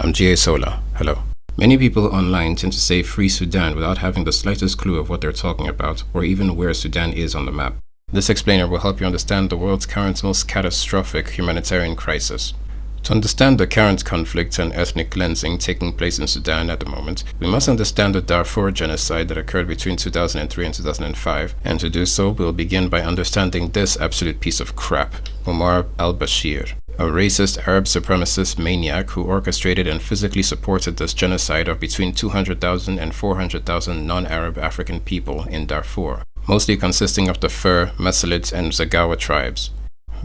I'm GA Sola. Hello. Many people online tend to say free Sudan without having the slightest clue of what they're talking about or even where Sudan is on the map. This explainer will help you understand the world's current most catastrophic humanitarian crisis. To understand the current conflict and ethnic cleansing taking place in Sudan at the moment, we must understand the Darfur genocide that occurred between 2003 and 2005, and to do so, we'll begin by understanding this absolute piece of crap, Omar al-Bashir, a racist Arab supremacist maniac who orchestrated and physically supported this genocide of between 200,000 and 400,000 non-Arab African people in Darfur, mostly consisting of the Fur, Masalit and Zaghawa tribes.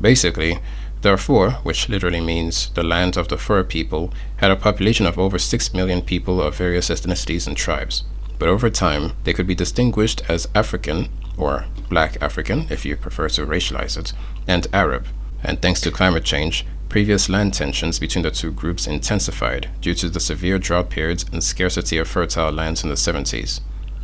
Basically, Darfur, which literally means the land of the Fur people, had a population of over 6 million people of various ethnicities and tribes. But over time, they could be distinguished as African, or Black African if you prefer to racialize it, and Arab. And thanks to climate change, previous land tensions between the two groups intensified due to the severe drought periods and scarcity of fertile lands in the 70s.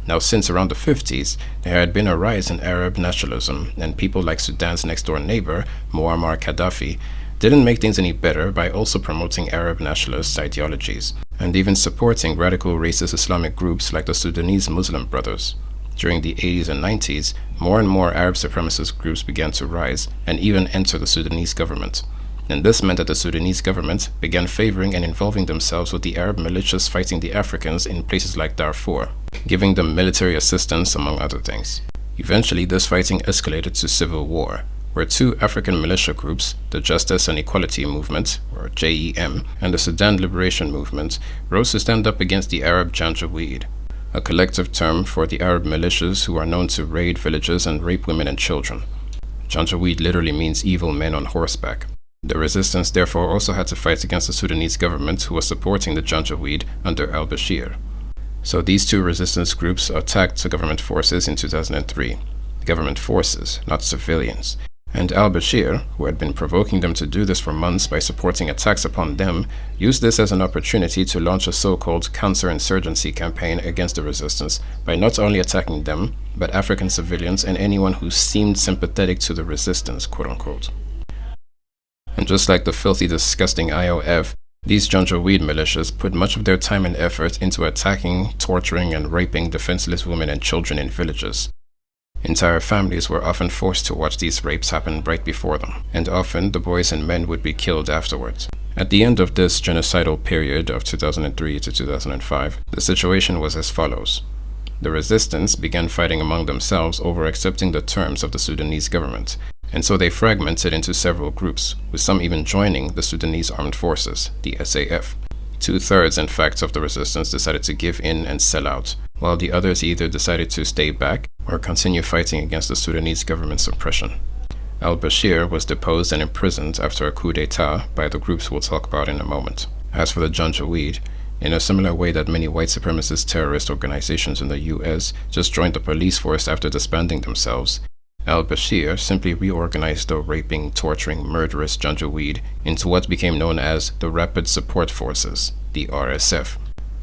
Now, since around the 50s, there had been a rise in Arab nationalism, and people like Sudan's next-door neighbor, Muammar Gaddafi, didn't make things any better by also promoting Arab nationalist ideologies, and even supporting radical racist Islamic groups like the Sudanese Muslim Brothers. During the 80s and 90s, more and more Arab supremacist groups began to rise and even enter the Sudanese government. And this meant that the Sudanese government began favoring and involving themselves with the Arab militias fighting the Africans in places like Darfur, giving them military assistance among other things. Eventually, this fighting escalated to civil war, where two African militia groups, the Justice and Equality Movement, or JEM, and the Sudan Liberation Movement, rose to stand up against the Arab Janjaweed, a collective term for the Arab militias who are known to raid villages and rape women and children. Janjaweed literally means evil men on horseback. The resistance therefore also had to fight against the Sudanese government who was supporting the Janjaweed under al-Bashir. So these two resistance groups attacked the government forces in 2003. Government forces, not civilians. And al-Bashir, who had been provoking them to do this for months by supporting attacks upon them, used this as an opportunity to launch a so-called counterinsurgency campaign against the resistance by not only attacking them, but African civilians and anyone who seemed sympathetic to the resistance, quote-unquote. And just like the filthy, disgusting IOF, these Janjaweed militias put much of their time and effort into attacking, torturing, and raping defenseless women and children in villages. Entire families were often forced to watch these rapes happen right before them, and often the boys and men would be killed afterwards. At the end of this genocidal period of 2003 to 2005, the situation was as follows. The resistance began fighting among themselves over accepting the terms of the Sudanese government, and so they fragmented into several groups, with some even joining the Sudanese Armed Forces, the SAF. 2/3, in fact, of the resistance decided to give in and sell out, while the others either decided to stay back or continue fighting against the Sudanese government's oppression. Al-Bashir was deposed and imprisoned after a coup d'etat by the groups we'll talk about in a moment. As for the Janjaweed, in a similar way that many white supremacist terrorist organizations in the US just joined the police force after disbanding themselves, al-Bashir simply reorganized the raping, torturing, murderous Janjaweed into what became known as the Rapid Support Forces, the RSF,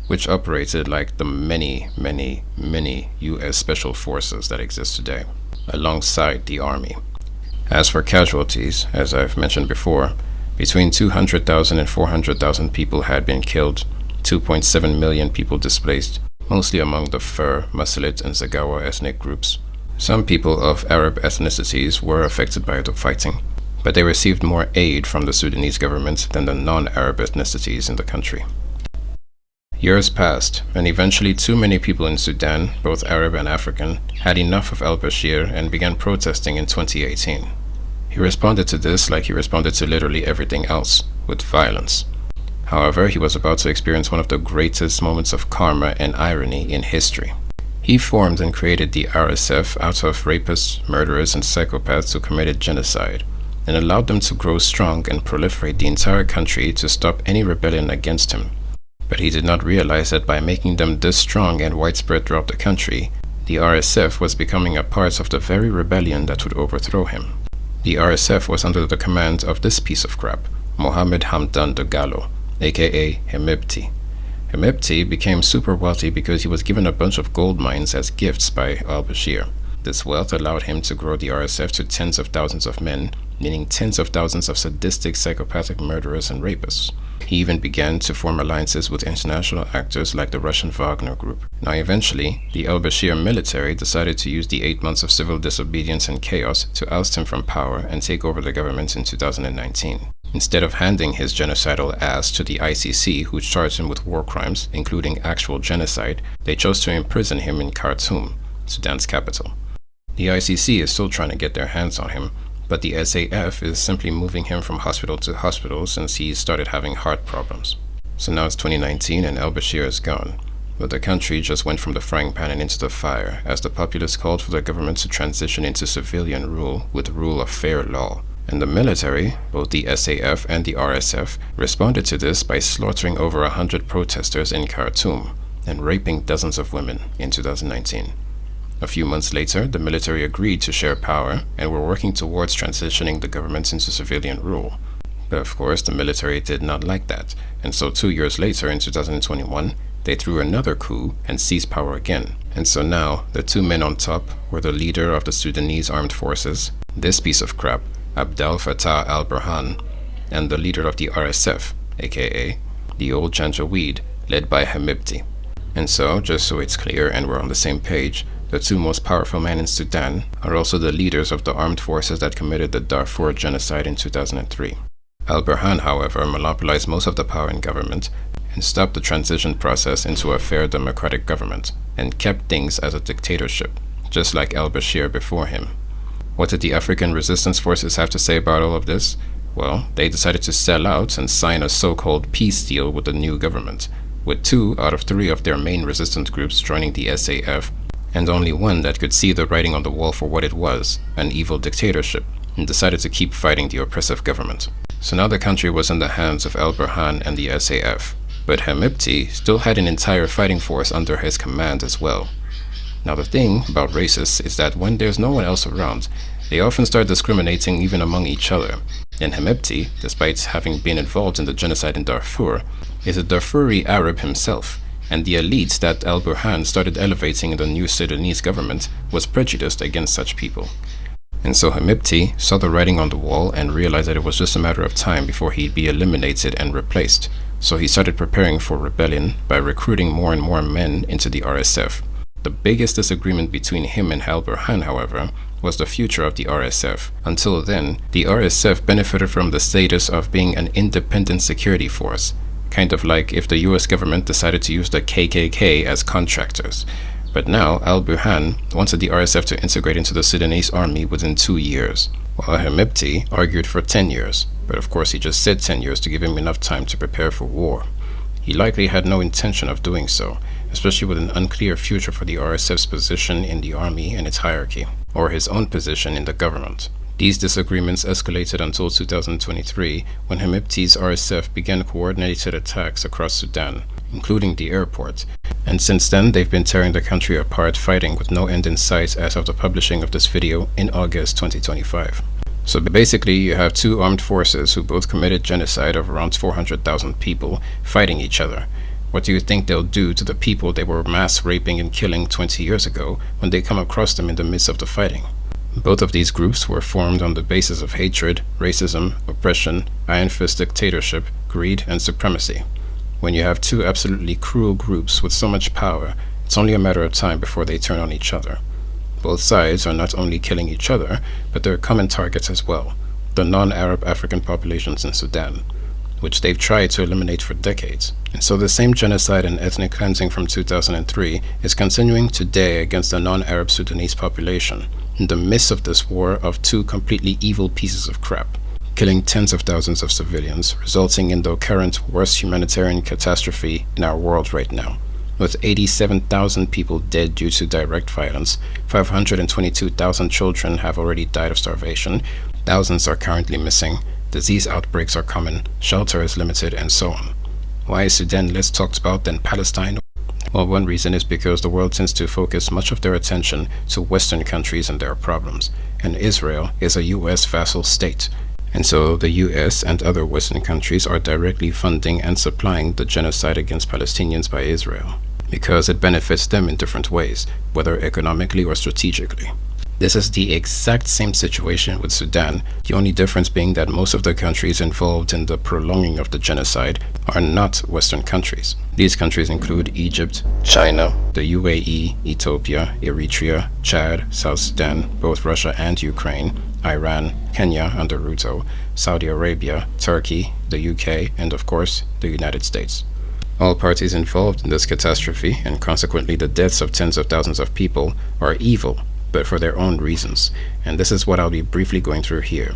which operated like the many US special forces that exist today, alongside the army. As for casualties, as I've mentioned before, between 200,000 and 400,000 people had been killed, 2.7 million people displaced, mostly among the Fur, Masalit and Zaghawa ethnic groups. Some people of Arab ethnicities were affected by the fighting, but they received more aid from the Sudanese government than the non-Arab ethnicities in the country. Years passed, and eventually too many people in Sudan, both Arab and African, had enough of al-Bashir and began protesting in 2018. He responded to this like he responded to literally everything else, with violence. However, he was about to experience one of the greatest moments of karma and irony in history. He formed and created the RSF out of rapists, murderers, and psychopaths who committed genocide, and allowed them to grow strong and proliferate the entire country to stop any rebellion against him. But he did not realize that by making them this strong and widespread throughout the country, the RSF was becoming a part of the very rebellion that would overthrow him. The RSF was under the command of this piece of crap, Mohammed Hamdan Dagalo, aka Hemedti. Hemedti became super wealthy because he was given a bunch of gold mines as gifts by al-Bashir. This wealth allowed him to grow the RSF to tens of thousands of men, meaning tens of thousands of sadistic, psychopathic murderers and rapists. He even began to form alliances with international actors like the Russian Wagner Group. Now eventually, the al-Bashir military decided to use the 8 months of civil disobedience and chaos to oust him from power and take over the government in 2019. Instead of handing his genocidal ass to the ICC, who charged him with war crimes, including actual genocide, they chose to imprison him in Khartoum, Sudan's capital. The ICC is still trying to get their hands on him, but the SAF is simply moving him from hospital to hospital since he started having heart problems. So now it's 2019 and al-Bashir is gone, but the country just went from the frying pan and into the fire as the populace called for the government to transition into civilian rule with rule of fair law. And the military, both the SAF and the RSF, responded to this by slaughtering over 100 protesters in Khartoum and raping dozens of women in 2019. A few months later, the military agreed to share power and were working towards transitioning the government into civilian rule. But of course, the military did not like that, and so 2 years later, in 2021, they threw another coup and seized power again. And so now, the two men on top were the leader of the Sudanese armed forces, this piece of crap, Abdel Fattah al-Burhan, and the leader of the RSF, aka the old Janjaweed, led by Hamibti. And so, just so it's clear and we're on the same page, the two most powerful men in Sudan are also the leaders of the armed forces that committed the Darfur genocide in 2003. Al-Burhan, however, monopolized most of the power in government and stopped the transition process into a fair democratic government and kept things as a dictatorship, just like al-Bashir before him. What did the African resistance forces have to say about all of this? Well, they decided to sell out and sign a so-called peace deal with the new government, with 2 out of 3 of their main resistance groups joining the SAF, and only one that could see the writing on the wall for what it was, an evil dictatorship, and decided to keep fighting the oppressive government. So now the country was in the hands of al-Burhan and the SAF, but Hamibti still had an entire fighting force under his command as well. Now the thing about racists is that when there's no one else around, they often start discriminating even among each other. And Hamibti, despite having been involved in the genocide in Darfur, is a Darfuri Arab himself, and the elite that al-Burhan started elevating in the new Sudanese government was prejudiced against such people. And so Hamibti saw the writing on the wall and realized that it was just a matter of time before he'd be eliminated and replaced. So he started preparing for rebellion by recruiting more and more men into the RSF. The biggest disagreement between him and al-Burhan, however, was the future of the RSF. Until then, the RSF benefited from the status of being an independent security force, kind of like if the US government decided to use the KKK as contractors. But now, al-Burhan wanted the RSF to integrate into the Sudanese army within 2 years, while Hamibti argued for 10 years, but of course he just said 10 years to give him enough time to prepare for war. He likely had no intention of doing so, especially with an unclear future for the RSF's position in the army and its hierarchy, or his own position in the government. These disagreements escalated until 2023, when Hamibti's RSF began coordinated attacks across Sudan, including the airport, and since then they've been tearing the country apart, fighting with no end in sight as of the publishing of this video in August 2025. So basically you have 2 armed forces who both committed genocide of around 400,000 people fighting each other. What do you think they'll do to the people they were mass raping and killing 20 years ago when they come across them in the midst of the fighting? Both of these groups were formed on the basis of hatred, racism, oppression, iron fist dictatorship, greed, and supremacy. When you have 2 absolutely cruel groups with so much power, it's only a matter of time before they turn on each other. Both sides are not only killing each other, but they're common targets as well, the non-Arab African populations in Sudan, which they've tried to eliminate for decades. And so the same genocide and ethnic cleansing from 2003 is continuing today against the non-Arab Sudanese population, in the midst of this war of 2 completely evil pieces of crap, killing tens of thousands of civilians, resulting in the current worst humanitarian catastrophe in our world right now. With 87,000 people dead due to direct violence, 522,000 children have already died of starvation, thousands are currently missing, disease outbreaks are common, shelter is limited, and so on. Why is Sudan less talked about than Palestine? Well, one reason is because the world tends to focus much of their attention to Western countries and their problems, and Israel is a US vassal state. And so the US and other Western countries are directly funding and supplying the genocide against Palestinians by Israel, because it benefits them in different ways, whether economically or strategically. This is the exact same situation with Sudan, the only difference being that most of the countries involved in the prolonging of the genocide are not Western countries. These countries include Egypt, China, the UAE, Ethiopia, Eritrea, Chad, South Sudan, both Russia and Ukraine, Iran, Kenya under Ruto, Saudi Arabia, Turkey, the UK, and of course, the United States. All parties involved in this catastrophe, and consequently the deaths of tens of thousands of people, are evil, but for their own reasons, and this is what I'll be briefly going through here.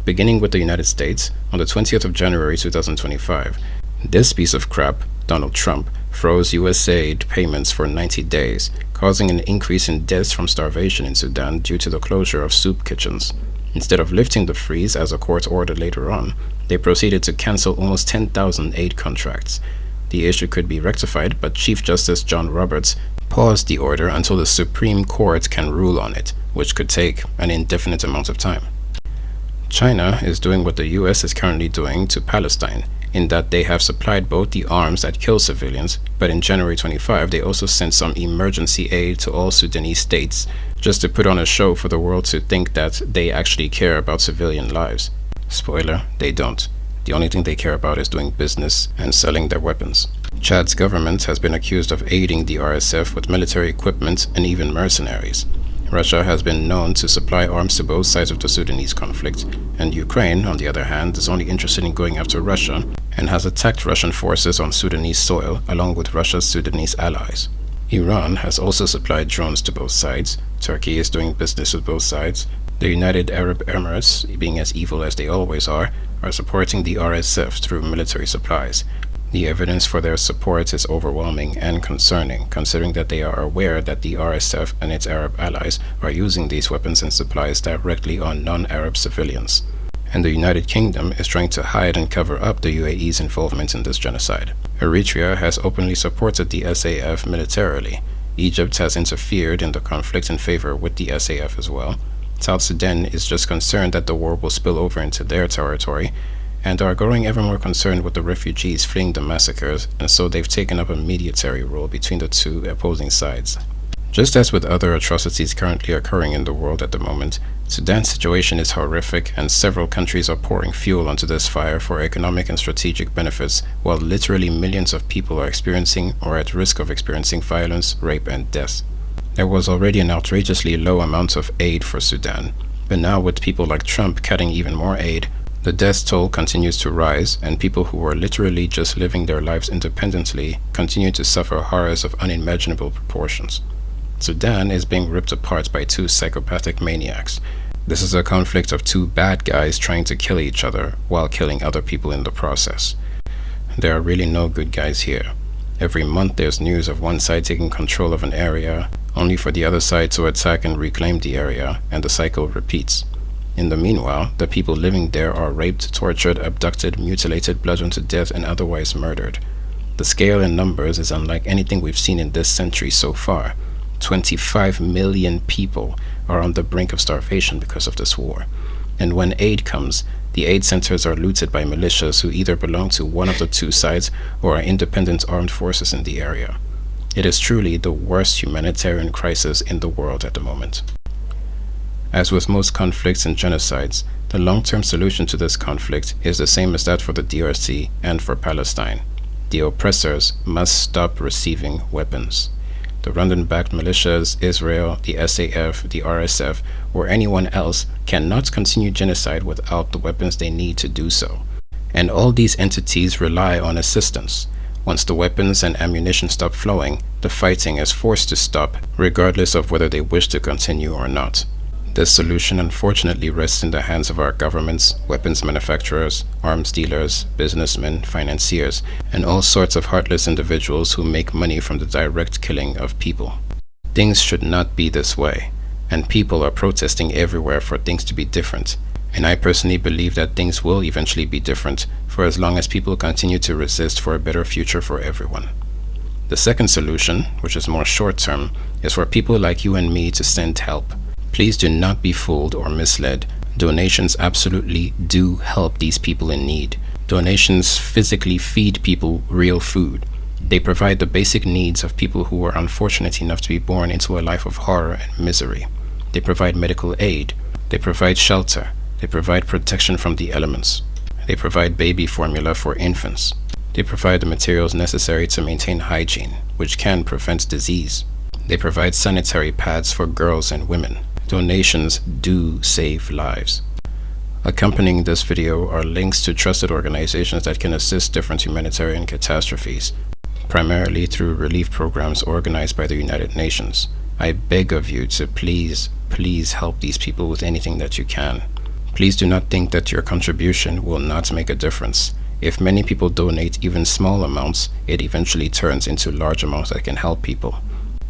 Beginning with the United States, on the 20th of January 2025, this piece of crap, Donald Trump, froze US aid payments for 90 days, causing an increase in deaths from starvation in Sudan due to the closure of soup kitchens. Instead of lifting the freeze as a court ordered later on, they proceeded to cancel almost 10,000 aid contracts. The issue could be rectified, but Chief Justice John Roberts paused the order until the Supreme Court can rule on it, which could take an indefinite amount of time. China is doing what the US is currently doing to Palestine, in that they have supplied both the arms that kill civilians, but in January 25 they also sent some emergency aid to all Sudanese states, just to put on a show for the world to think that they actually care about civilian lives. Spoiler, they don't. The only thing they care about is doing business and selling their weapons. Chad's government has been accused of aiding the RSF with military equipment and even mercenaries. Russia has been known to supply arms to both sides of the Sudanese conflict, and Ukraine, on the other hand, is only interested in going after Russia and has attacked Russian forces on Sudanese soil along with Russia's Sudanese allies. Iran has also supplied drones to both sides. Turkey is doing business with both sides. The United Arab Emirates, being as evil as they always are supporting the RSF through military supplies. The evidence for their support is overwhelming and concerning, considering that they are aware that the RSF and its Arab allies are using these weapons and supplies directly on non-Arab civilians. And the United Kingdom is trying to hide and cover up the UAE's involvement in this genocide. Eritrea has openly supported the SAF militarily. Egypt has interfered in the conflict in favor with the SAF as well. South Sudan is just concerned that the war will spill over into their territory, and are growing ever more concerned with the refugees fleeing the massacres, and so they've taken up a mediatory role between the two opposing sides. Just as with other atrocities currently occurring in the world at the moment, Sudan's situation is horrific, and several countries are pouring fuel onto this fire for economic and strategic benefits, while literally millions of people are experiencing or at risk of experiencing violence, rape, and death. There was already an outrageously low amount of aid for Sudan, but now with people like Trump cutting even more aid, the death toll continues to rise, and people who are literally just living their lives independently continue to suffer horrors of unimaginable proportions. Sudan is being ripped apart by two psychopathic maniacs. This is a conflict of two bad guys trying to kill each other while killing other people in the process. There are really no good guys here. Every month there's news of one side taking control of an area, only for the other side to attack and reclaim the area, and the cycle repeats. In the meanwhile, the people living there are raped, tortured, abducted, mutilated, bludgeoned to death, and otherwise murdered. The scale and numbers is unlike anything we've seen in this century so far. 25 million people are on the brink of starvation because of this war. And when aid comes, the aid centers are looted by militias who either belong to one of the two sides or are independent armed forces in the area. It is truly the worst humanitarian crisis in the world at the moment. As with most conflicts and genocides, the long-term solution to this conflict is the same as that for the DRC and for Palestine. The oppressors must stop receiving weapons. The Rwandan-backed militias, Israel, the SAF, the RSF, or anyone else cannot continue genocide without the weapons they need to do so. And all these entities rely on assistance. Once the weapons and ammunition stop flowing, the fighting is forced to stop, regardless of whether they wish to continue or not. This solution unfortunately rests in the hands of our governments, weapons manufacturers, arms dealers, businessmen, financiers, and all sorts of heartless individuals who make money from the direct killing of people. Things should not be this way, and people are protesting everywhere for things to be different. And I personally believe that things will eventually be different for as long as people continue to resist for a better future for everyone. The second solution, which is more short-term, is for people like you and me to send help. Please do not be fooled or misled. Donations absolutely do help these people in need. Donations physically feed people real food. They provide the basic needs of people who are unfortunate enough to be born into a life of horror and misery. They provide medical aid. They provide shelter. They provide protection from the elements. They provide baby formula for infants. They provide the materials necessary to maintain hygiene, which can prevent disease. They provide sanitary pads for girls and women. Donations do save lives. Accompanying this video are links to trusted organizations that can assist different humanitarian catastrophes, primarily through relief programs organized by the United Nations. I beg of you to please help these people with anything that you can. Please do not think that your contribution will not make a difference. If many people donate even small amounts, it eventually turns into large amounts that can help people.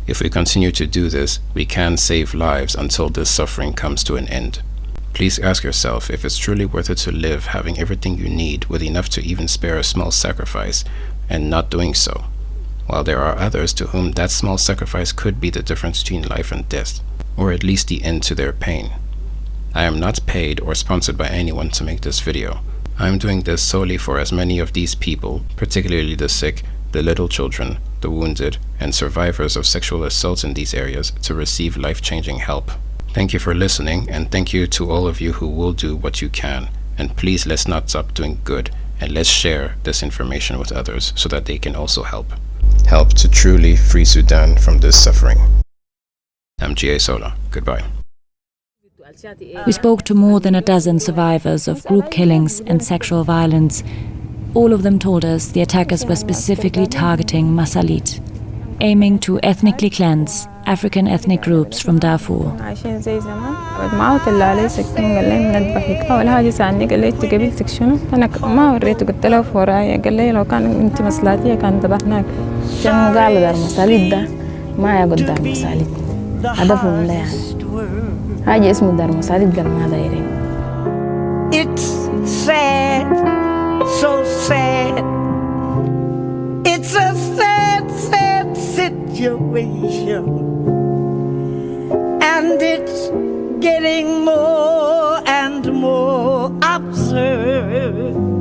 If we continue to do this, we can save lives until this suffering comes to an end. Please ask yourself if it's truly worth it to live having everything you need with enough to even spare a small sacrifice and not doing so, while there are others to whom that small sacrifice could be the difference between life and death, or at least the end to their pain. I am not paid or sponsored by anyone to make this video. I am doing this solely for as many of these people, particularly the sick, the little children, the wounded, and survivors of sexual assaults in these areas to receive life-changing help. Thank you for listening, and thank you to all of you who will do what you can. And please, let's not stop doing good, and let's share this information with others so that they can also help. Help to truly free Sudan from this suffering. I'm G.A. Sola. Goodbye. We spoke to more than a dozen survivors of group killings and sexual violence. All of them told us the attackers were specifically targeting Masalit, aiming to ethnically cleanse African ethnic groups from Darfur. It's sad, so sad. It's a sad, sad situation. And it's getting more and more absurd.